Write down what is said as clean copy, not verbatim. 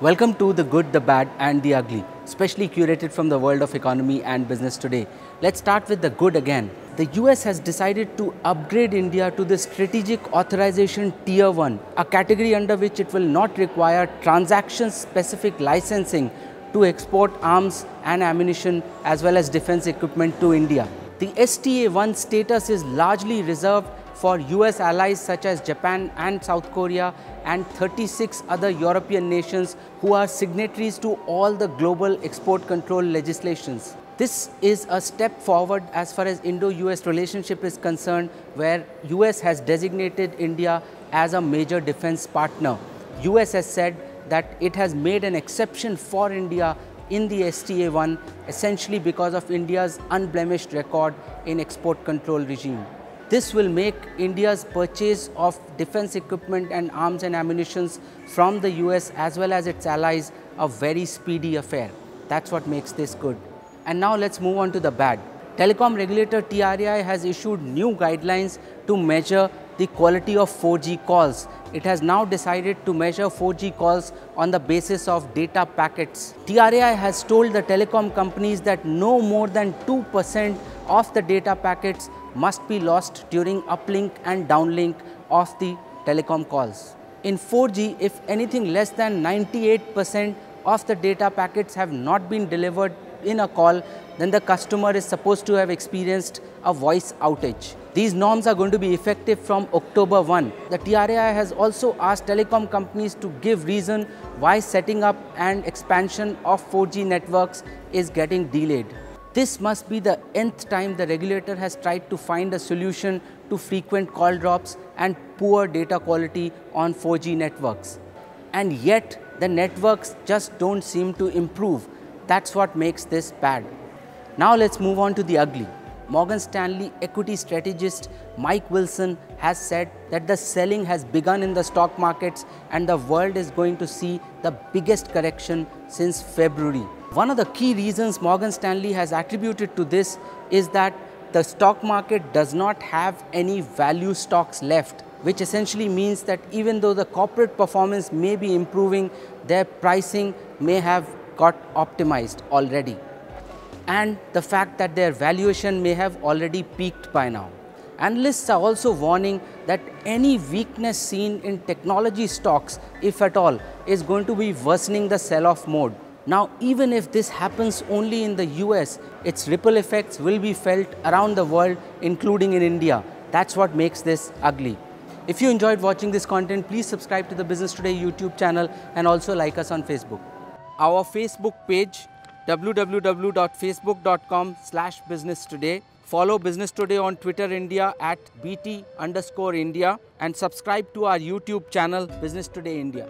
Welcome to The Good, the Bad and the Ugly, specially curated from the world of economy and business today. Let's start with the good again. The US has decided to upgrade India to the Strategic Authorization Tier-I, a category under which it will not require transaction-specific licensing to export arms and ammunition as well as defense equipment to India. The STA-I status is largely reserved for US allies such as Japan and South Korea and 36 other European nations who are signatories to all the global export control legislations. This is a step forward as far as Indo-US relationship is concerned, where US has designated India as a major defense partner. US has said that it has made an exception for India in the STA-I essentially because of India's unblemished record in export control regime. This will make India's purchase of defense equipment and arms and ammunitions from the US as well as its allies a very speedy affair. That's what makes this good. And now let's move on to the bad. Telecom regulator TRAI has issued new guidelines to measure the quality of 4G calls. It has now decided to measure 4G calls on the basis of data packets. TRAI has told the telecom companies that no more than 2% of the data packets must be lost during uplink and downlink of the telecom calls. In 4G, if anything less than 98% of the data packets have not been delivered in a call, then the customer is supposed to have experienced a voice outage. These norms are going to be effective from October 1. The TRAI has also asked telecom companies to give reason why setting up and expansion of 4G networks is getting delayed. This must be the nth time the regulator has tried to find a solution to frequent call drops and poor data quality on 4G networks. And yet, the networks just don't seem to improve. That's what makes this bad. Now let's move on to the ugly. Morgan Stanley equity strategist Mike Wilson has said that the selling has begun in the stock markets and the world is going to see the biggest correction since February. One of the key reasons Morgan Stanley has attributed to this is that the stock market does not have any value stocks left, which essentially means that even though the corporate performance may be improving, their pricing may have got optimized already. And the fact that their valuation may have already peaked by now. Analysts are also warning that any weakness seen in technology stocks, if at all, is going to be worsening the sell-off mode. Now, even if this happens only in the US, its ripple effects will be felt around the world, including in India. That's what makes this ugly. If you enjoyed watching this content, please subscribe to the Business Today YouTube channel and also like us on Facebook. Our Facebook page, www.facebook.com/businesstoday. Follow Business Today on Twitter India at @BT_India and subscribe to our YouTube channel Business Today India.